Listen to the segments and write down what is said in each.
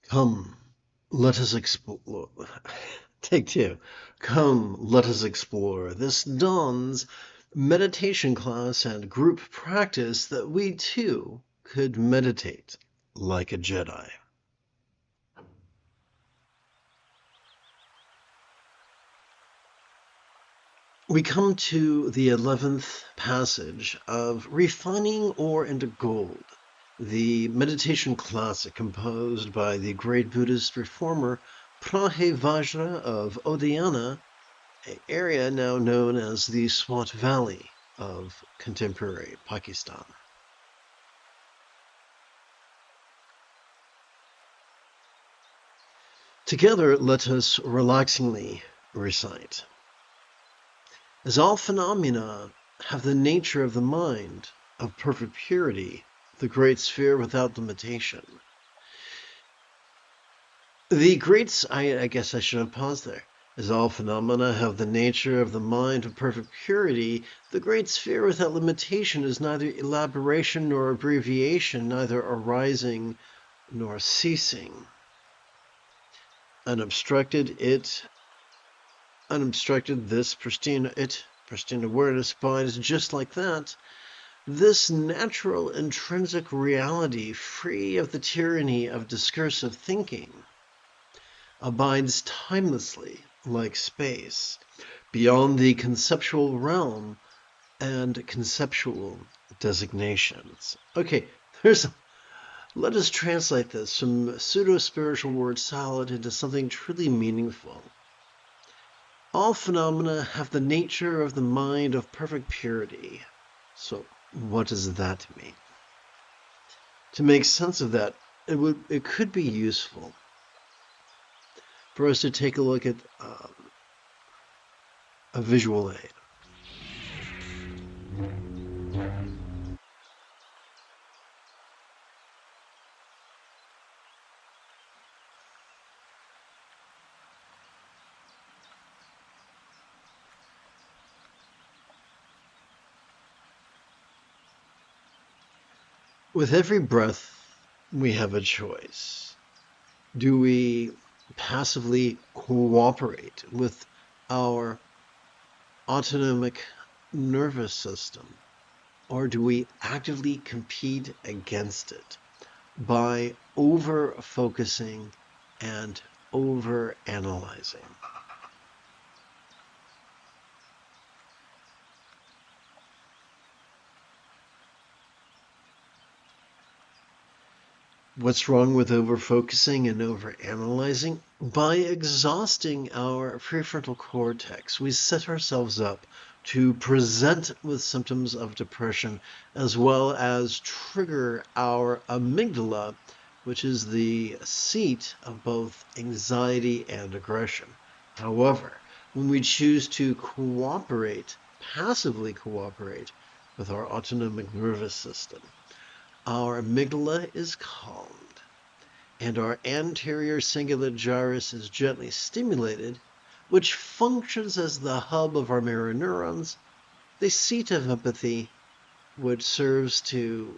Come, let us explore. Take two. Come, let us explore this dawn's meditation class and group practice that we too could meditate like a Jedi. We come to the 11th passage of Refining Ore into Gold, the meditation classic composed by the great Buddhist reformer Vajra of Odayana, an area now known as the Swat Valley of contemporary Pakistan. Together, let us relaxingly recite. As all phenomena have the nature of the mind, of perfect purity, the great sphere without limitation. I guess I should have paused there. As all phenomena have the nature of the mind of perfect purity, the great sphere without limitation is neither elaboration nor abbreviation, neither arising nor ceasing. Unobstructed this pristine awareness abides just like that. This natural intrinsic reality, free of the tyranny of discursive thinking, abides timelessly like space, beyond the conceptual realm and conceptual designations. Okay, let us translate this from pseudo-spiritual word salad into something truly meaningful. All phenomena have the nature of the mind of perfect purity. So what does that mean? To make sense of that, it could be useful for us to take a look at a visual aid. With every breath, we have a choice. Do we passively cooperate with our autonomic nervous system, or do we actively compete against it by over-focusing and over-analyzing? What's wrong with over-focusing and over-analyzing? By exhausting our prefrontal cortex, we set ourselves up to present with symptoms of depression, as well as trigger our amygdala, which is the seat of both anxiety and aggression. However, when we choose to passively cooperate with our autonomic nervous system, our amygdala is calmed, and our anterior cingulate gyrus is gently stimulated, which functions as the hub of our mirror neurons, the seat of empathy, which serves to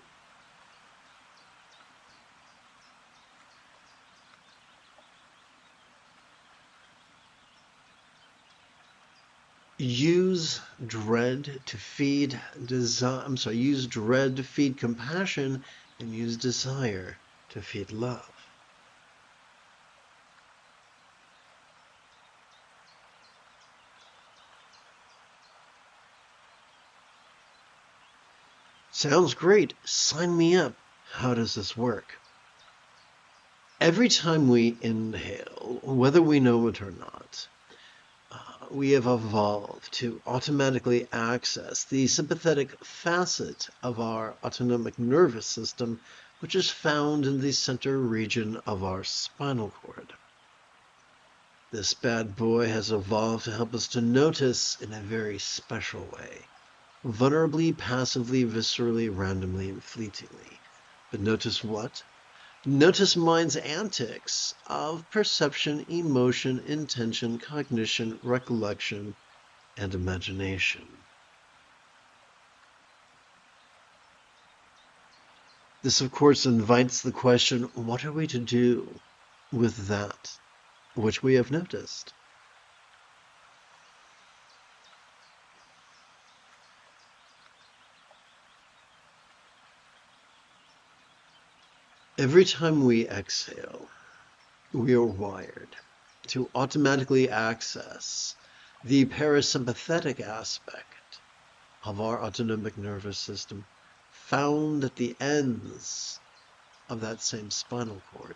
use dread to feed compassion, and use desire to feed love. Sounds great. Sign me up. How does this work? Every time we inhale, whether we know it or not, we have evolved to automatically access the sympathetic facet of our autonomic nervous system, which is found in the center region of our spinal cord. This bad boy has evolved to help us to notice in a very special way, vulnerably, passively, viscerally, randomly, and fleetingly. But notice what? Notice mind's antics of perception, emotion, intention, cognition, recollection, and imagination. This, of course, invites the question, what are we to do with that which we have noticed. Every time we exhale, we are wired to automatically access the parasympathetic aspect of our autonomic nervous system found at the ends of that same spinal cord.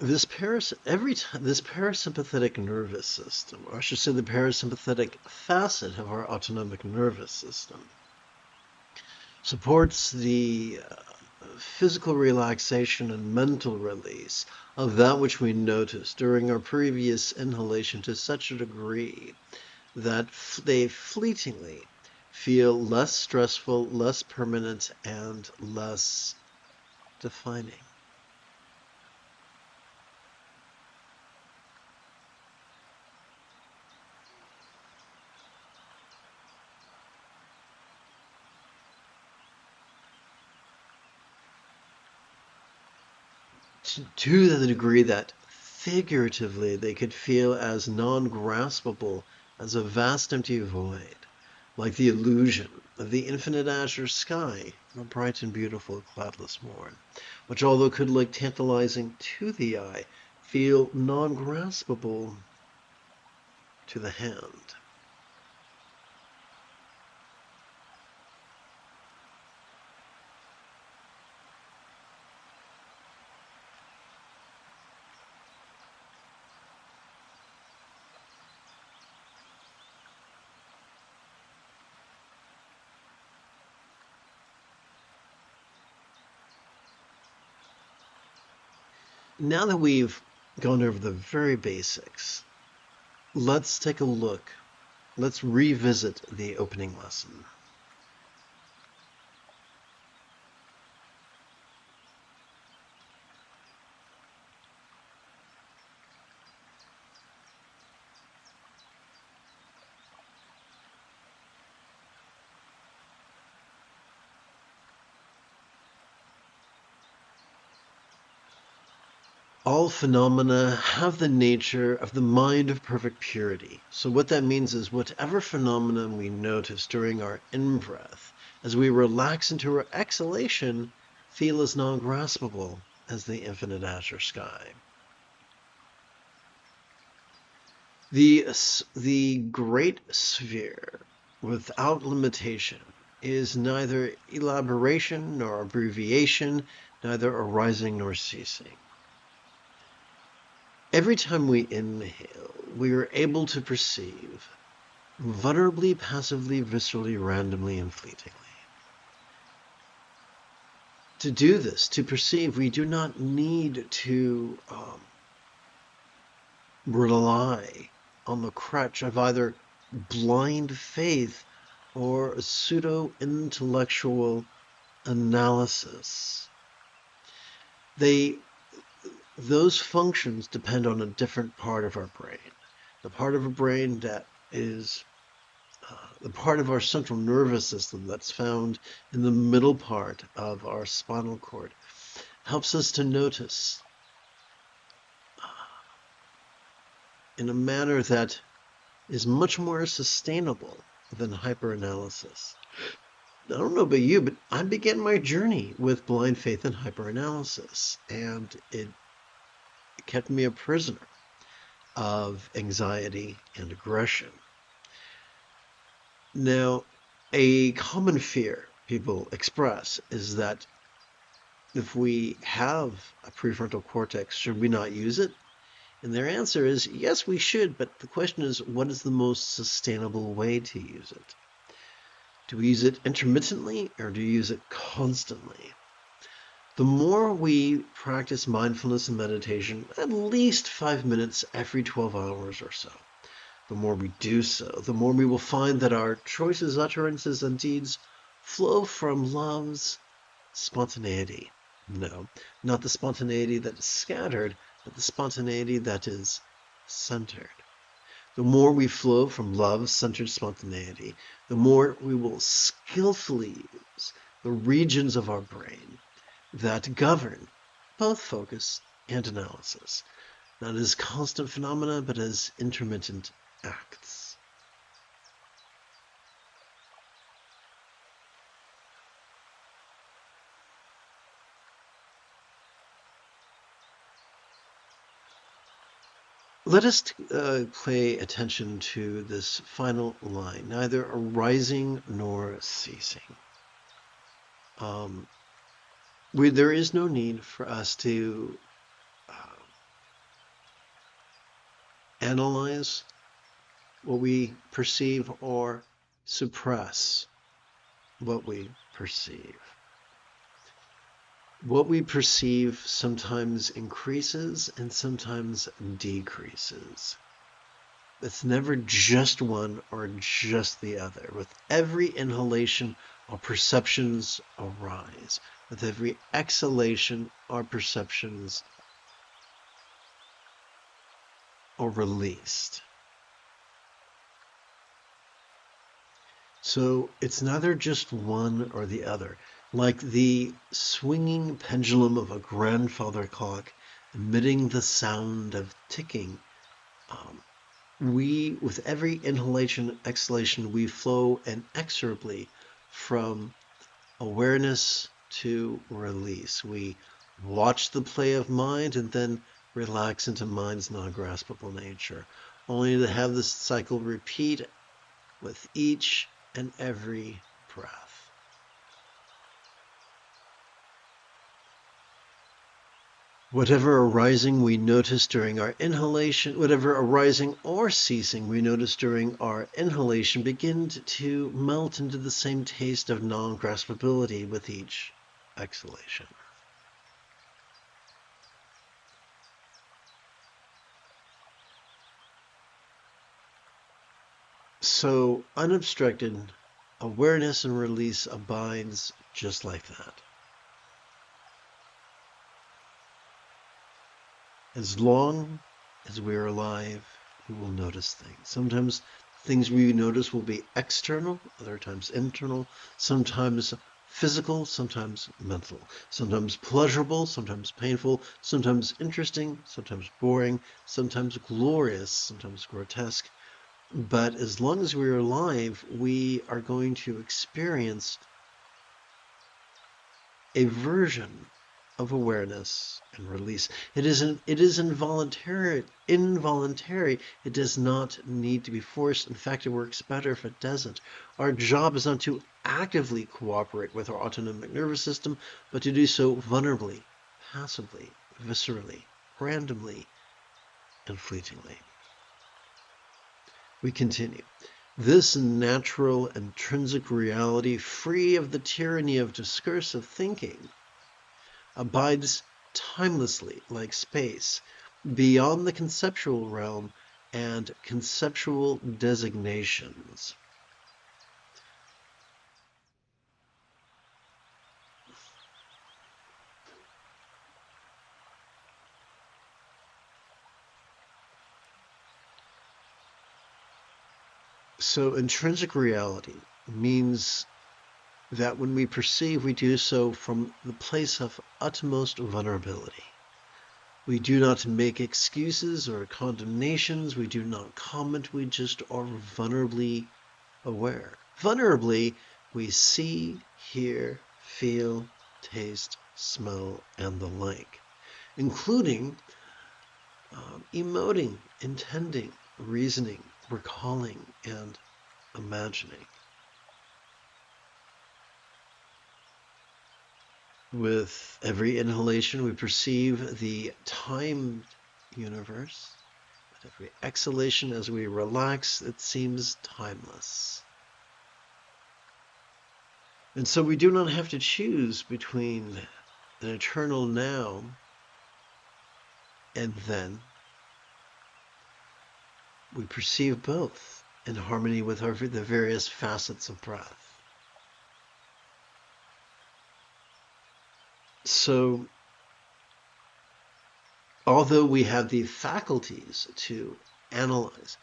This parasympathetic nervous system, or I should say the parasympathetic facet of our autonomic nervous system, supports the physical relaxation and mental release of that which we noticed during our previous inhalation to such a degree that they fleetingly feel less stressful, less permanent, and less defining. To the degree that figuratively they could feel as non-graspable as a vast empty void, like the illusion of the infinite azure sky on a bright and beautiful cloudless morn, which although could look tantalizing to the eye, feel non-graspable to the hand. Now that we've gone over the very basics, let's take a look. Let's revisit the opening lesson. All phenomena have the nature of the mind of perfect purity. So what that means is whatever phenomenon we notice during our in-breath, as we relax into our exhalation, feel as non-graspable as the infinite azure sky. The great sphere, without limitation, is neither elaboration nor abbreviation, neither arising nor ceasing. Every time we inhale, we are able to perceive, vulnerably, passively, viscerally, randomly, and fleetingly. To do this, to perceive, we do not need to rely on the crutch of either blind faith or pseudo-intellectual analysis. Those functions depend on a different part of our brain. The part of our brain that is the part of our central nervous system that's found in the middle part of our spinal cord helps us to notice in a manner that is much more sustainable than hyperanalysis. I don't know about you, but I began my journey with blind faith and hyperanalysis, and it kept me a prisoner of anxiety and aggression. Now, a common fear people express is that if we have a prefrontal cortex, should we not use it? And their answer is, yes, we should, but the question is, what is the most sustainable way to use it? Do we use it intermittently or do we use it constantly? The more we practice mindfulness and meditation, at least 5 minutes every 12 hours or so, the more we do so, the more we will find that our choices, utterances, and deeds flow from love's spontaneity. No, not the spontaneity that is scattered, but the spontaneity that is centered. The more we flow from love-centered spontaneity, the more we will skillfully use the regions of our brain that govern both focus and analysis, not as constant phenomena, but as intermittent acts. Let us pay attention to this final line, neither arising nor ceasing. There is no need for us to analyze what we perceive or suppress what we perceive. What we perceive sometimes increases and sometimes decreases. It's never just one or just the other. With every inhalation, our perceptions arise. With every exhalation, our perceptions are released. So it's neither just one or the other. Like the swinging pendulum of a grandfather clock emitting the sound of ticking, with every inhalation, exhalation, we flow inexorably from awareness to release. We watch the play of mind and then relax into mind's non-graspable nature, only to have this cycle repeat with each and every breath. Whatever arising we notice during our inhalation, whatever arising or ceasing we notice during our inhalation begins to melt into the same taste of non-graspability with each exhalation. So unobstructed awareness and release abides just like that. As long as we are alive, we will notice things. Sometimes things we notice will be external, other times internal, sometimes physical, sometimes mental, sometimes pleasurable, sometimes painful, sometimes interesting, sometimes boring, sometimes glorious, sometimes grotesque. But as long as we're alive, we are going to experience a version of awareness and release. It is involuntary. It does not need to be forced. In fact, it works better if it doesn't. Our job is not to actively cooperate with our autonomic nervous system, but to do so vulnerably, passively, viscerally, randomly, and fleetingly. We continue. This natural intrinsic reality, free of the tyranny of discursive thinking, abides timelessly like space, beyond the conceptual realm and conceptual designations. So intrinsic reality means that when we perceive, we do so from the place of utmost vulnerability. We do not make excuses or condemnations. We do not comment. We just are vulnerably aware. Vulnerably, we see, hear, feel, taste, smell, and the like, including emoting, intending, reasoning, recalling, and imagining. With every inhalation, we perceive the time universe. With every exhalation, as we relax, it seems timeless. And so we do not have to choose between an eternal now and then. We perceive both in harmony with the various facets of breath. So, although we have the faculties to analyze,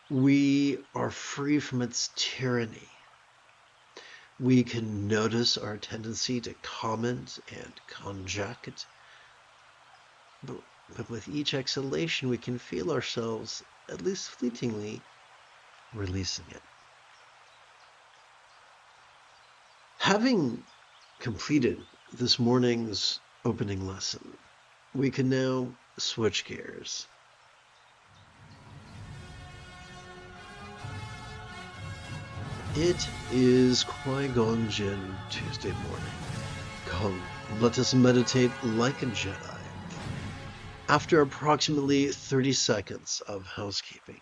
we are free from its tyranny. We can notice our tendency to comment and conject, but with each exhalation, we can feel ourselves, at least fleetingly, releasing it. Having completed this morning's opening lesson, we can now switch gears. It is Qui-Gon Jinn Tuesday morning. Come, let us meditate like a Jedi. After approximately 30 seconds of housekeeping,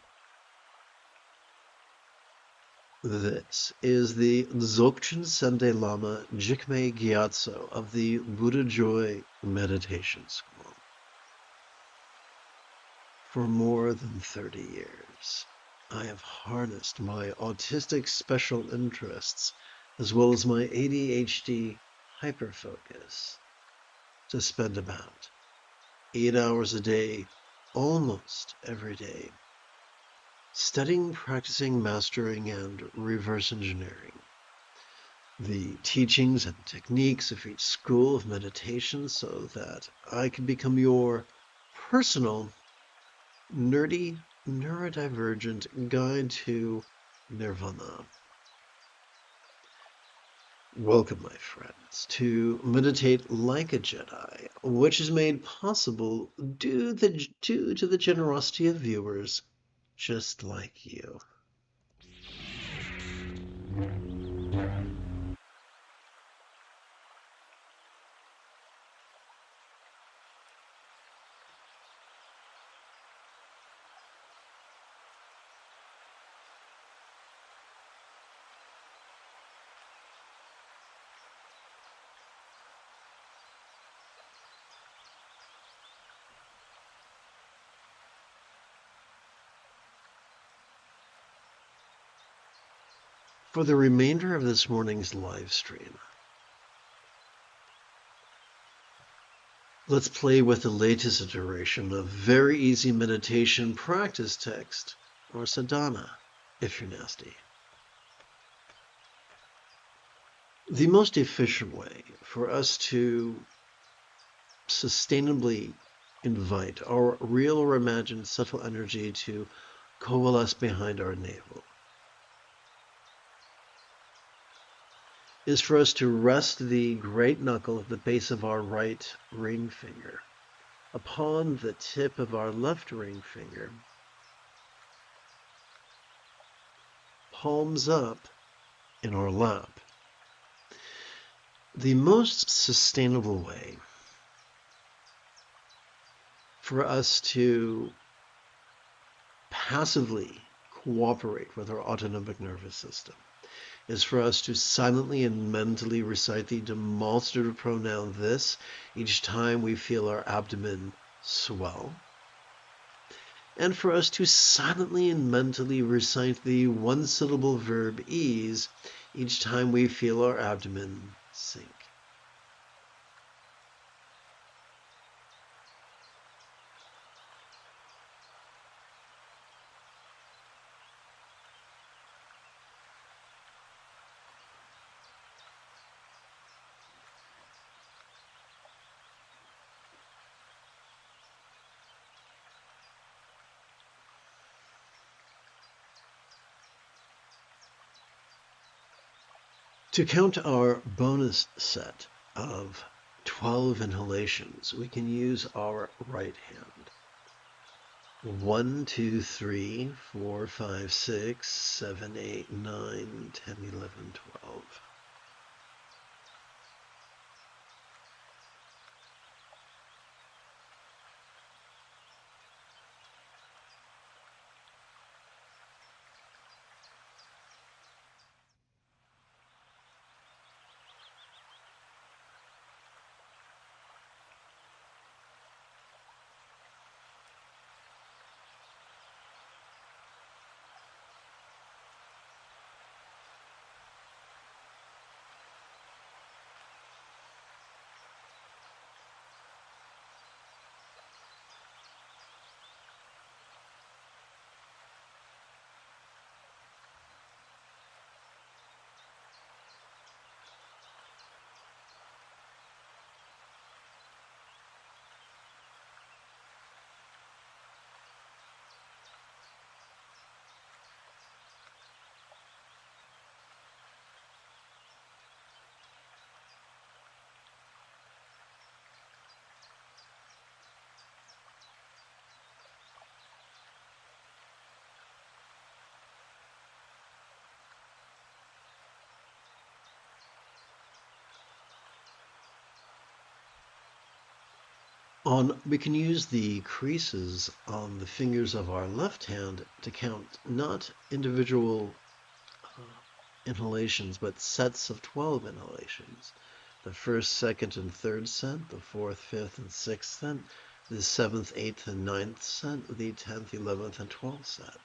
this is the Dzogchen Sende Lama Jigme Gyatso of the Buddha Joy Meditation School. For more than 30 years, I have harnessed my autistic special interests as well as my ADHD hyperfocus to spend about 8 hours a day, almost every day, studying, practicing, mastering, and reverse engineering the teachings and techniques of each school of meditation so that I can become your personal, nerdy, neurodivergent guide to nirvana. Welcome, my friends, to Meditate Like a Jedi, which is made possible due to the generosity of viewers just like you. For the remainder of this morning's live stream, let's play with the latest iteration of very easy meditation practice text, or sadhana, if you're nasty. The most efficient way for us to sustainably invite our real or imagined subtle energy to coalesce behind our navel is for us to rest the great knuckle at the base of our right ring finger upon the tip of our left ring finger, palms up in our lap. The most sustainable way for us to passively cooperate with our autonomic nervous system is for us to silently and mentally recite the demonstrative pronoun this each time we feel our abdomen swell, and for us to silently and mentally recite the one-syllable verb ease each time we feel our abdomen sink. To count our bonus set of 12 inhalations, we can use our right hand. 1, 2, 3, 4, 5, 6, 7, 8, 9, 10, 11, 12. We can use the creases on the fingers of our left hand to count not individual inhalations, but sets of 12 inhalations. The first, second, and third set, the fourth, fifth, and sixth set, the seventh, eighth, and ninth set, the 10th, 11th, and 12th set.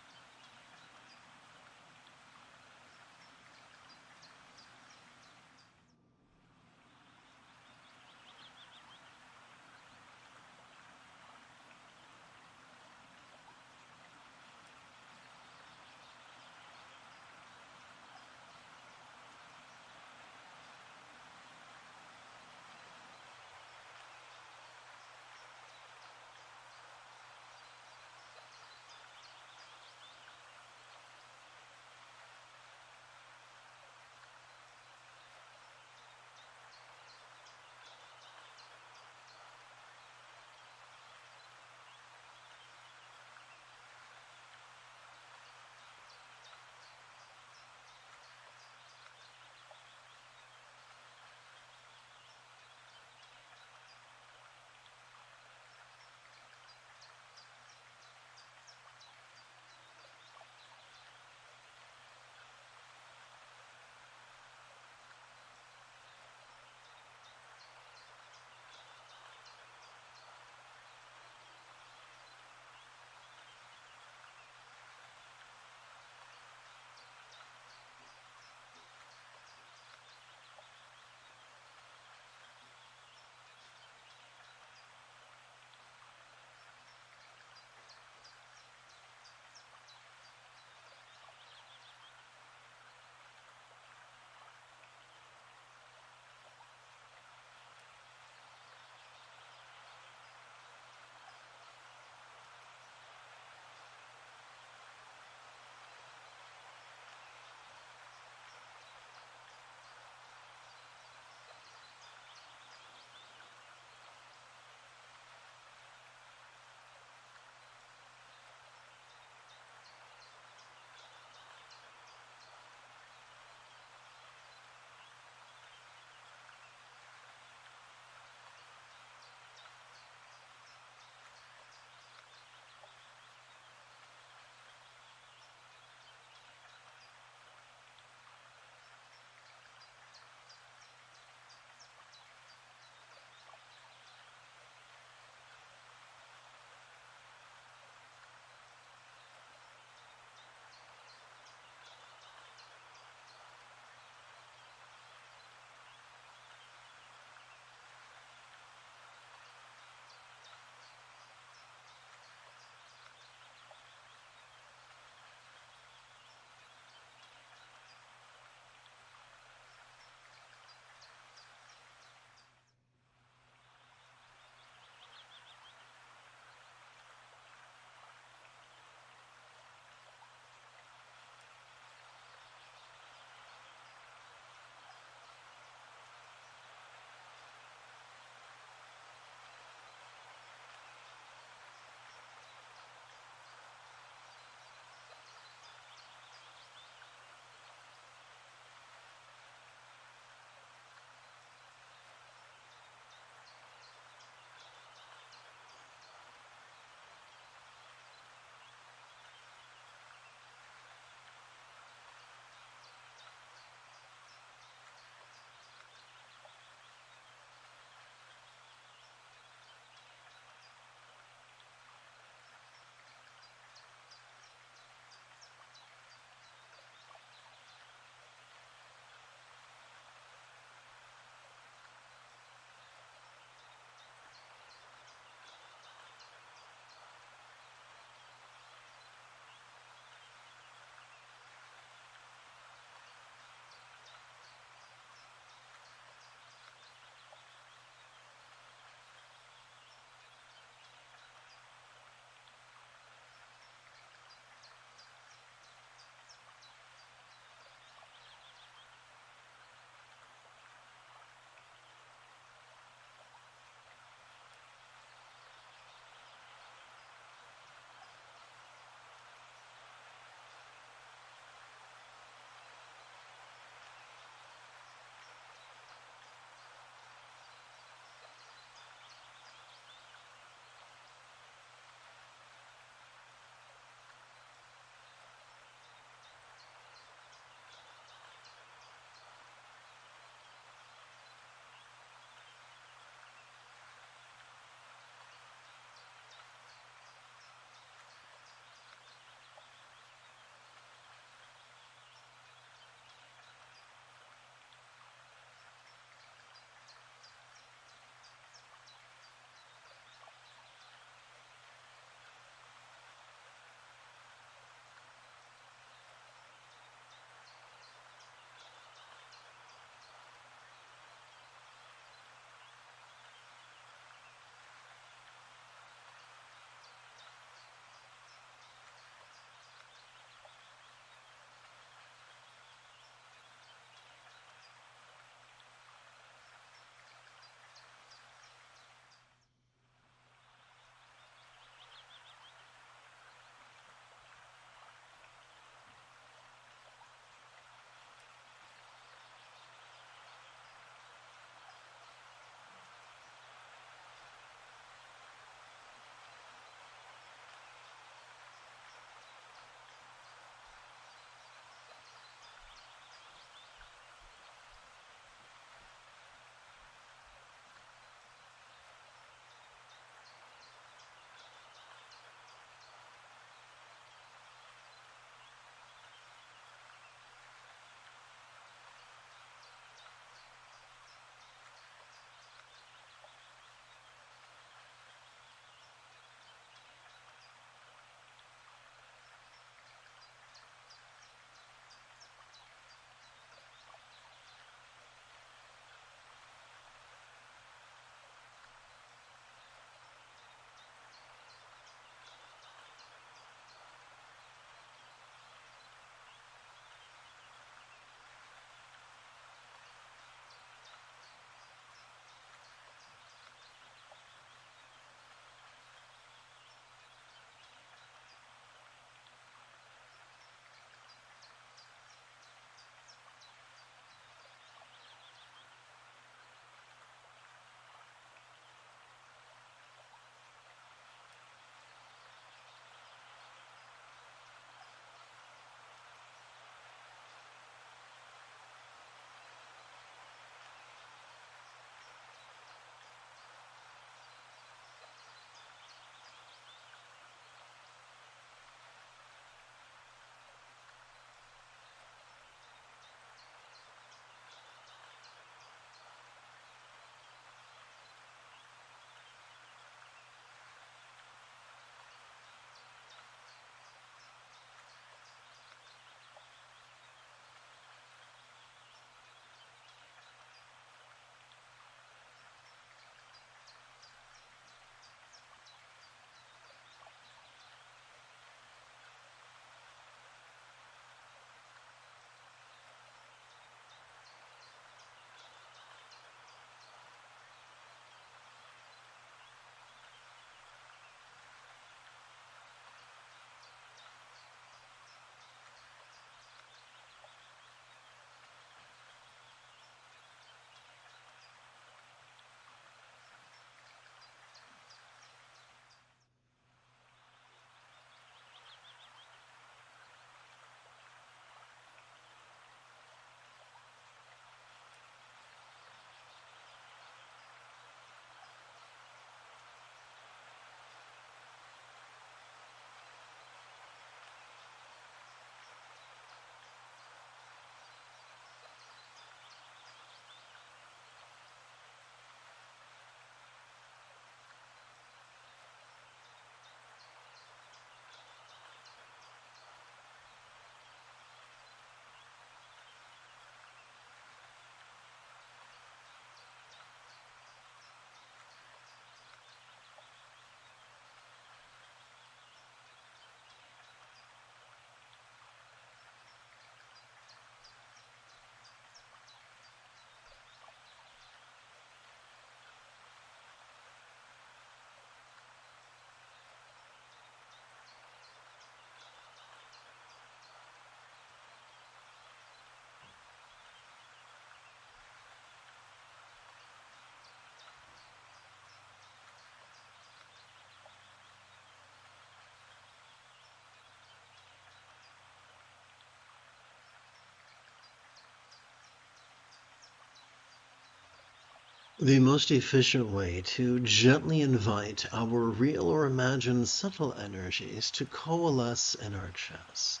The most efficient way to gently invite our real or imagined subtle energies to coalesce in our chest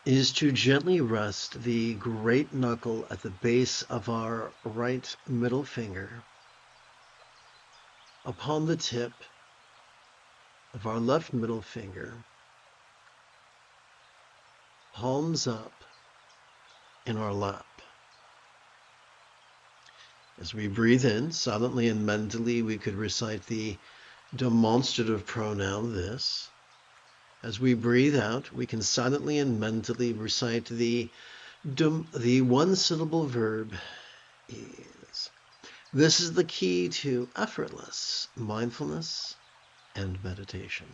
is to gently rest the great knuckle at the base of our right middle finger upon the tip of our left middle finger, palms up in our lap. As we breathe in, silently and mentally, we could recite the demonstrative pronoun this. As we breathe out, we can silently and mentally recite the one-syllable verb is. This is the key to effortless mindfulness and meditation.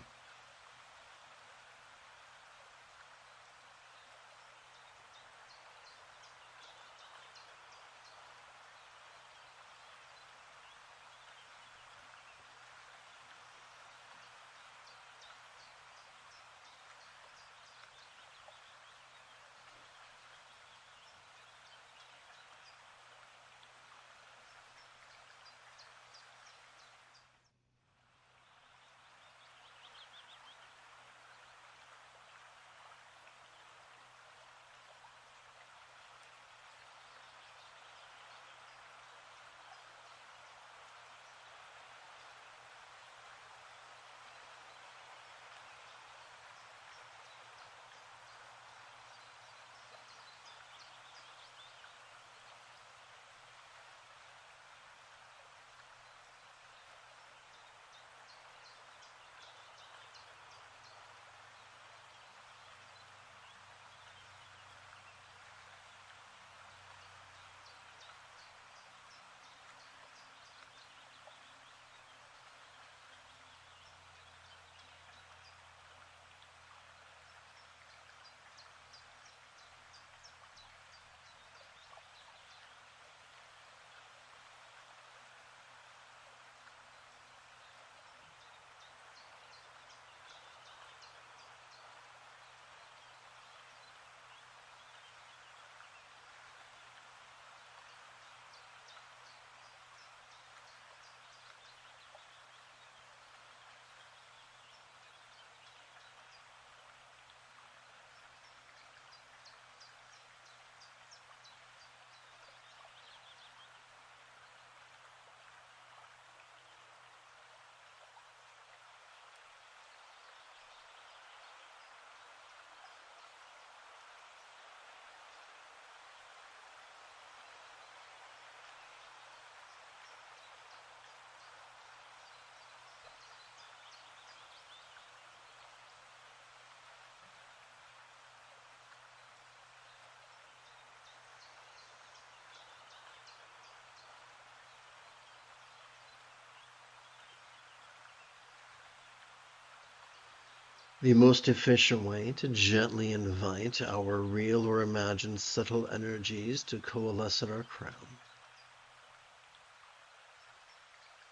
The most efficient way to gently invite our real or imagined subtle energies to coalesce at our crown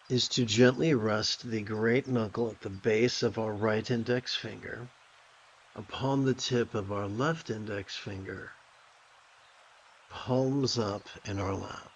is to gently rest the great knuckle at the base of our right index finger upon the tip of our left index finger, palms up in our lap.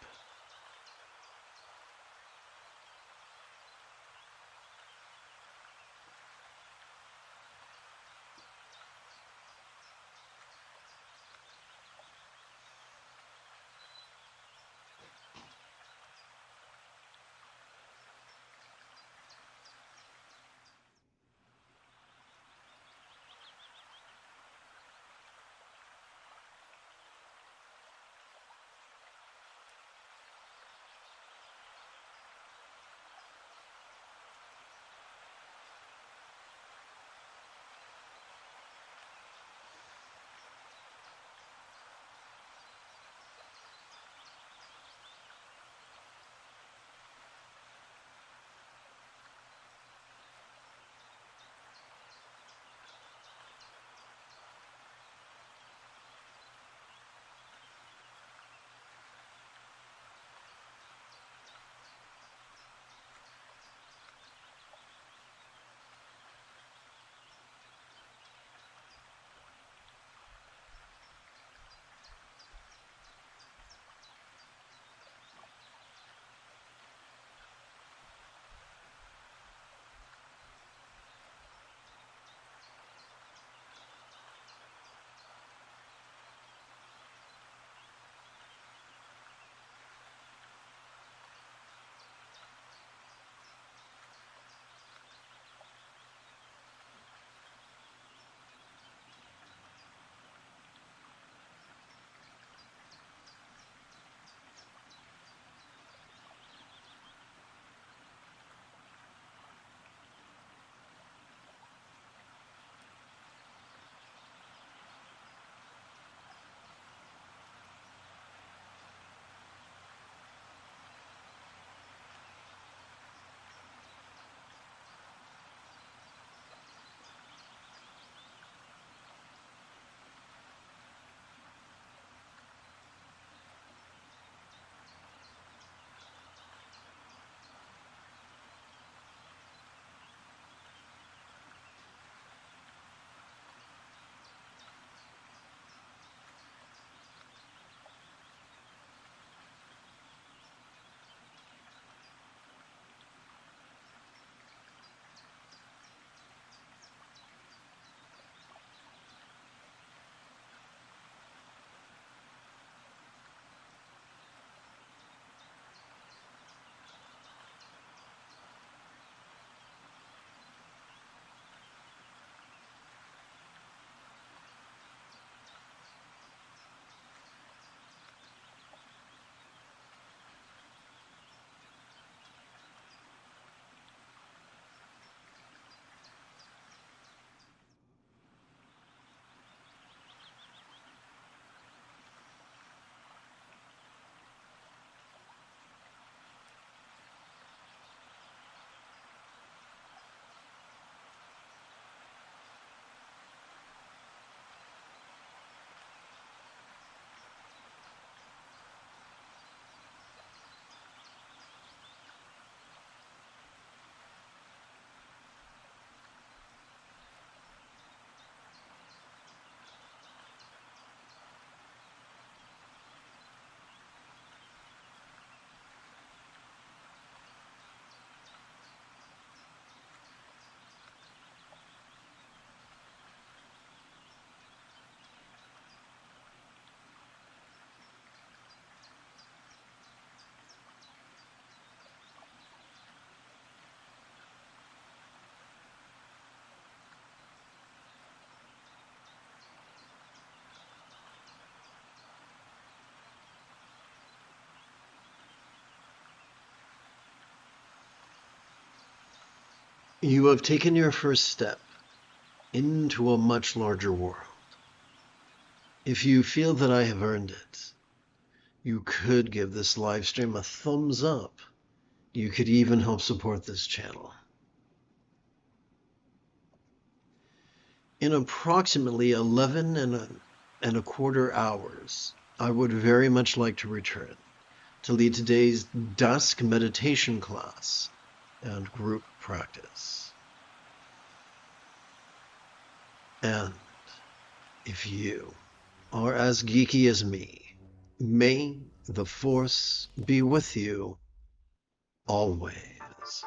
You have taken your first step into a much larger world. If you feel that I have earned it, you could give this live stream a thumbs up. You could even help support this channel. In approximately 11 and a quarter hours, I would very much like to return to lead today's dusk meditation class and group practice. And if you are as geeky as me, may the Force be with you always.